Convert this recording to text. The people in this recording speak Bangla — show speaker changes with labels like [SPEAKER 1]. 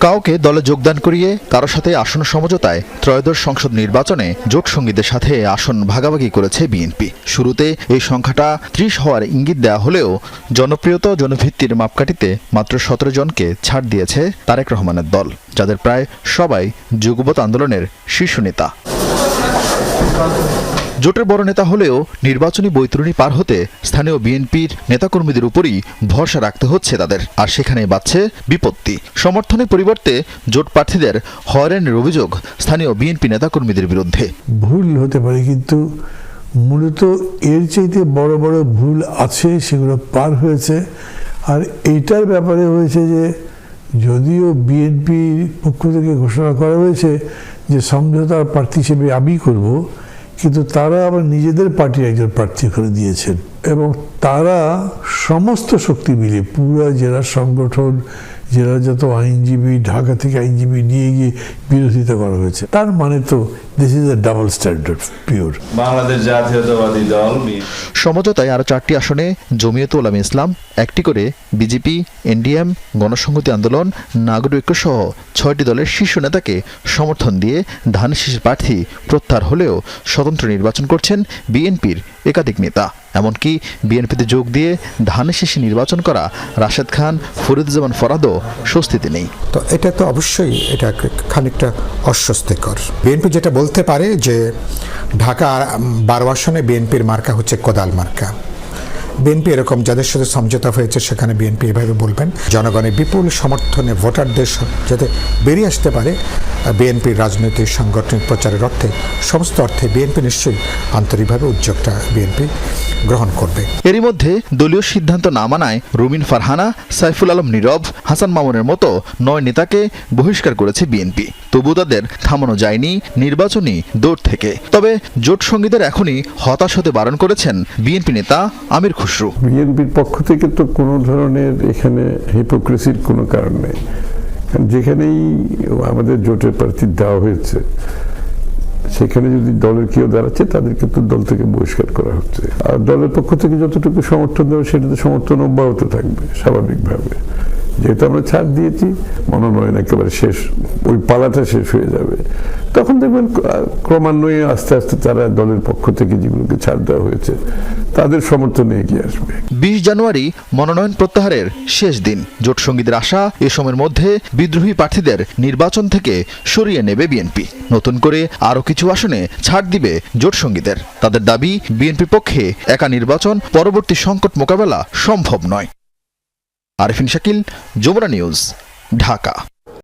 [SPEAKER 1] কাউকে দলে যোগদান করিয়ে কারো সাথে আসন সমঝোতায় ত্রয়োদশ সংসদ নির্বাচনে জোট সঙ্গীদের সাথে আসন ভাগাভাগি করেছে বিএনপি। শুরুতে এই সংখ্যাটা ৩০ হওয়ার ইঙ্গিত দেওয়া হলেও জনপ্রিয়তা জনভিত্তির মাপকাঠিতে মাত্র ১৭ জনকে ছাড় দিয়েছে তারেক রহমানের দল, যাদের প্রায় সবাই যুগপৎ আন্দোলনের শীর্ষ নেতা। জোটের বড় নেতা হলেও নির্বাচনী বৈতরণী পার হতে স্থানীয় বিএনপির নেতাকর্মীদের উপরই ভরসা রাখতে হচ্ছে তাদের, আর সেখানে বাড়ছে বিপত্তি। সমর্থনের পরিবর্তে জোট প্রার্থীদের হয়রানির অভিযোগ স্থানীয় বিএনপি নেতাকর্মীদের বিরুদ্ধে।
[SPEAKER 2] ভুল হতে পারে, কিন্তু মূলত এর চাইতে বড় বড় ভুল আছে, সেগুলো পার হয়েছে। আর এইটার ব্যাপারে হয়েছে যে যদিও বিএনপির পক্ষ থেকে ঘোষণা করা হয়েছে যে সমঝোতার প্রার্থী হিসেবে আমি করব, কিন্তু তারা আবার নিজেদের পার্টির একজন প্রার্থী করে দিয়েছেন এবং তারা সমস্ত শক্তি মিলিয়ে পুরো জেলা সংগঠন, জেলার যত আইনজীবী, ঢাকা থেকে আইনজীবী নিয়ে গিয়ে বিরোধিতা করা হয়েছে। তার মানে তো this is a double standard pure.
[SPEAKER 3] Bangladesh জাতীয়তাবাদী দল
[SPEAKER 1] সমঝোতায় আরও ৪টি আসনে জমিয়তুল উলামা ইসলাম, একটি করে বিজেপি, এনডিএম, গণসংহতি আন্দোলন, নাগরিক ঐক্য সহ ৬টি দলের শীর্ষ নেতাকে সমর্থন দিয়ে ধানের শীষ প্রার্থী প্রত্যাহার হলেও স্বতন্ত্র নির্বাচন করছেন বিএনপির একাধিক নেতা। এমনকি বিএনপিতে যোগ দিয়ে ধানের শীষে নির্বাচন করা রাশেদ খান, ফরিদুজ্জামান ফরাদও স্বস্তিতে নেই।
[SPEAKER 4] তো এটা তো অবশ্যই এটা খানিকটা অস্বস্তিকর। বিএনপি যেটা বলতে পারে যে ঢাকা ১২ আসনে বিএনপির মার্কা হচ্ছে কোদাল মার্কা। বিএনপি এরকম যাদের সাথে সমঝোতা হয়েছে সেখানে বিএনপি এভাবে বলবেন। জনগণের বিপুল সমর্থনে ভোটারদের যাতে বেরিয়ে আসতে পারে বিএনপির রাজনৈতিক সাংগঠনিক প্রচারের অর্থে, সমস্ত অর্থে বিএনপি নিশ্চয়ই আন্তরিকভাবে উদ্যোগটা বিএনপি গ্রহণ করবে।
[SPEAKER 1] এরই মধ্যে দলীয় সিদ্ধান্ত না মানায় রুমিন ফারহানা, সাইফুল আলম নীরব, হাসান মামুনের মতো ৯ নেতাকে বহিষ্কার করেছে বিএনপি। তবু তাদের থামানো যায়নি নির্বাচনী দৌড় থেকে। তবে জোট সঙ্গীদের এখনই হতাশ হতে বারণ করেছেন বিএনপি নেতা আমির খুসরু।
[SPEAKER 5] বিএনপির পক্ষ থেকে তো কোনো ধরনের এখানে হিপোক্রেসির কোনো কারণ নেই। যেখানেই আমাদের জোটের প্রার্থী দেওয়া হয়েছে সেখানে যদি দলের কেউ দাঁড়াচ্ছে তাদেরকে তো দল থেকে বহিষ্কার করা হচ্ছে। আর দলের পক্ষ থেকে যতটুকু সমর্থন দেওয়া সেটাতে সমর্থন অব্যাহত থাকবে স্বাভাবিকভাবে। যেহেতু আমরা ছাড় দিয়েছি, মনোনয়ন একেবারে শেষ, ওই পালাটা শেষ হয়ে যাবে, তখন দেখবেন ক্রমান্বয়ে আস্তে আস্তে তারা দলের পক্ষ থেকে যেগুলোকে ছাড় দেওয়া হয়েছে তাদের সমর্থনে এগিয়ে আসবে।
[SPEAKER 1] ২০ জানুয়ারি মনোনয়ন প্রত্যাহারের শেষ দিন। জোট সঙ্গীদের আশা এ সময়ের মধ্যে বিদ্রোহী প্রার্থীদের নির্বাচন থেকে সরিয়ে নেবে বিএনপি। নতুন করে আরও কিছু আসনে ছাড় দিবে জোট সঙ্গীদের। তাদের দাবি, বিএনপির পক্ষে একা নির্বাচন পরবর্তী সংকট মোকাবেলা সম্ভব নয়। আরিফিন শাকিল, যমুনা নিউজ, ঢাকা।